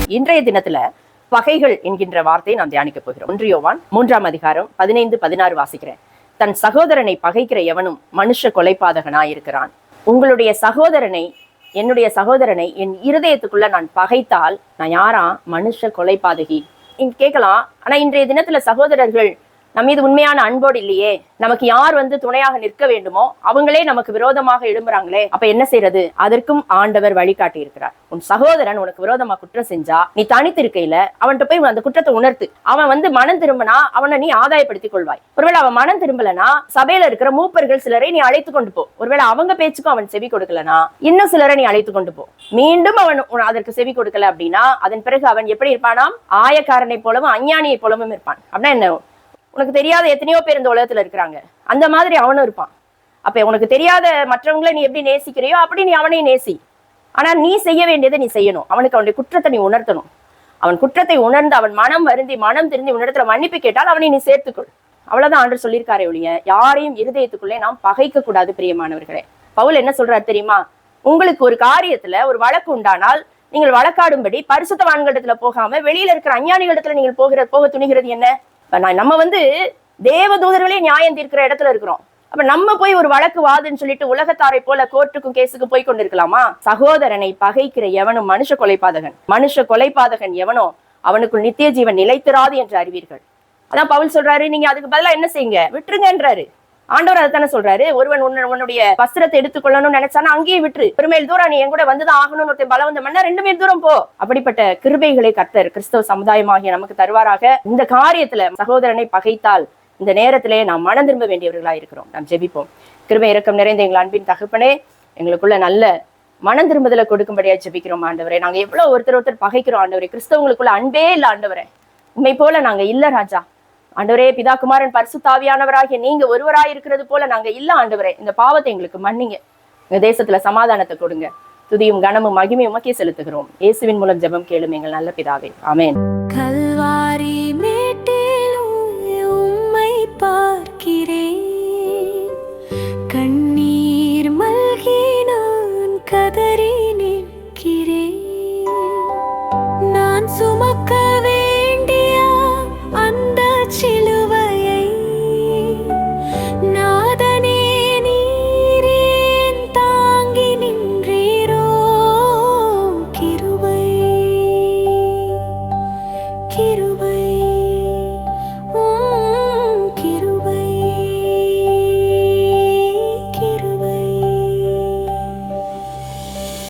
இன்றைய தினத்துல பகைகள் என்கின்ற வார்த்தையை நாம் தியானிக்க போகிறோம். 1 யோவான் 3ஆம் அதிகாரம் 15-16 வாசிக்கிறேன். தன் சகோதரனை பகைக்கிற எவனும் மனுஷ கொலைபாதகனாயிருக்கிறான். உங்களுடைய சகோதரனை, என்னுடைய சகோதரனை என் இருதயத்துக்குள்ள நான் பகைத்தால் நான் யாரா? மனுஷ கொலைபாதகி. கேட்கலாம், ஆனா இன்றைய தினத்துல சகோதரர்கள் நம்ம மீது உண்மையான அன்போடு இல்லையே, நமக்கு யார் துணையாக நிற்க வேண்டுமோ அவங்களே நமக்கு விரோதமாக எழும்புறாங்களே, அப்ப என்ன செய்யறது? அதற்கும் ஆண்டவர் வழிகாட்டி இருக்கிறார். உன் சகோதரன் உனக்கு விரோதமா குற்றம் செஞ்சா நீ தனித்து இருக்கையில அவன்கிட்ட போய் அந்த குற்றத்தை உணர்த்து. அவன் மனம் திரும்பினா அவனை நீ ஆதாயப்படுத்திக் கொள்வாய். ஒருவேளை அவன் மனம் திரும்பலனா சபையில இருக்கிற மூப்பர்கள் சிலரை நீ அழைத்து கொண்டு போ. ஒருவேளை அவங்க பேச்சுக்கும் அவன் செவி கொடுக்கலனா இன்னும் சிலரை நீ அழைத்து கொண்டு போ. மீண்டும் அவன் அதற்கு செவி கொடுக்கல அப்படின்னா அதன் பிறகு அவன் எப்படி இருப்பானாம்? ஆயக்காரனை போலவும் அஞ்ஞானியை போலவும் இருப்பான். அப்படின்னா என்ன? உனக்கு தெரியாத எத்தனையோ பேர் இந்த உலகத்துல இருக்கிறாங்க, அந்த மாதிரி அவனும் இருப்பான். அப்ப உனக்கு தெரியாத மற்றவங்களை நீ எப்படி நேசிக்கிறியோ அப்படி நீ அவனையும் நேசி. ஆனா நீ செய்ய வேண்டியதை நீ செய்யணும். அவனுக்கு அவனுடைய குற்றத்தை நீ உணர்த்தணும். அவன் குற்றத்தை உணர்ந்து அவன் மனம் திருந்தி உன்னிடத்துல மன்னிப்பு கேட்டால் அவனை நீ சேர்த்துக்கொள். அவ்வளவுதான் ஆண்டவர் சொல்லியிருக்காரே ஒழிய யாரையும் இருதயத்துக்குள்ளே நாம் பகைக்க கூடாது. பிரியமானவர்களே, பவுல் என்ன சொல்றாரு தெரியுமா? உங்களுக்கு ஒரு காரியத்துல ஒரு வழக்கு உண்டானால் நீங்கள் வழக்காடும்படி பரிசுத்தவான்களிடத்துல போகாம வெளியில இருக்கிற அஞ்ஞானிகளிடத்துல நீங்கள் போக துணிகிறது என்ன? நம்ம தேவதூதர்களே நியாயம் தீர்க்கிற இடத்துல இருக்கிறோம். அப்ப நம்ம போய் ஒரு வழக்கு வாதுன்னு சொல்லிட்டு உலகத்தாரை போல கோர்ட்டுக்கும் கேஸுக்கும் போய் கொண்டிருக்கலாமா? சகோதரனை பகைக்கிற எவனும் மனுஷ கொலைபாதகன் எவனோ அவனுக்குள் நித்திய ஜீவன் நிலைத்திராது என்று அறிவீர்கள். அதான் பவுல் சொல்றாரு, நீங்க அதுக்கு பதிலா என்ன செய்யுங்க? விட்டுருங்கன்றாரு. ஆண்டவர் அதைத்தானே சொல்றாரு. ஒருவன் உன்னுடைய வஸ்திரத்தை எடுத்துக்கொள்ளணும்னு நினைச்சானா அங்கேயே விட்டுரு. ஒரு மைல் தூரம் நீ என் கூட வந்துதான் ஆகணும்னு ஒருத்தன் பலவந்தம் பண்ணா 2 மைல் தூரம் போ. அப்படிப்பட்ட கிருபைகளை கர்த்தர் கிறிஸ்தவ சமுதாயமாகிய நமக்கு தருவாராக. இந்த காரியத்துல சகோதரனை பகைத்தால் இந்த நேரத்திலே நாம் மனம் திரும்ப வேண்டியவர்களா இருக்கிறோம். நாம் ஜெபிப்போம். கிருபை இரக்கம் நிறைந்த எங்கள் அன்பின் தகப்பனே, எங்களுக்குள்ள நல்ல மனம் திரும்புதலை கொடுக்கும்படியா ஜெபிக்கிறோம் ஆண்டவரே. நாங்க எவ்வளவு ஒருத்தர் பகைக்கிறோம் ஆண்டவரே. கிறிஸ்தவங்களுக்குள்ள அன்பே இல்ல ஆண்டவரே. உண்மை போல நாங்க இல்ல ராஜா. ஆண்டவரே, பிதா குமாரன் பரிசுத்த ஆவியானவராகிய நீங்க ஒருவராய் இருக்கிறது போல நாங்க இல்ல ஆண்டவரே. இந்த பாவத்தை எங்களுக்கு மன்னிங்க. எங்க தேசத்துல சமாதானத்தை கொடுங்க. துதியும் கனமும் மகிமையும் உமக்கே செலுத்துகிறோம். இயேசுவின் மூலம் ஜெபம் கேளும் எங்கள் நல்ல பிதாவே, ஆமென். கல்வாரி மேட்டில் உம்மை பார்க்கிறேன், கண்ணீர் மல்கி நான் கதறி நிற்கிறேன். நான் சுமக்க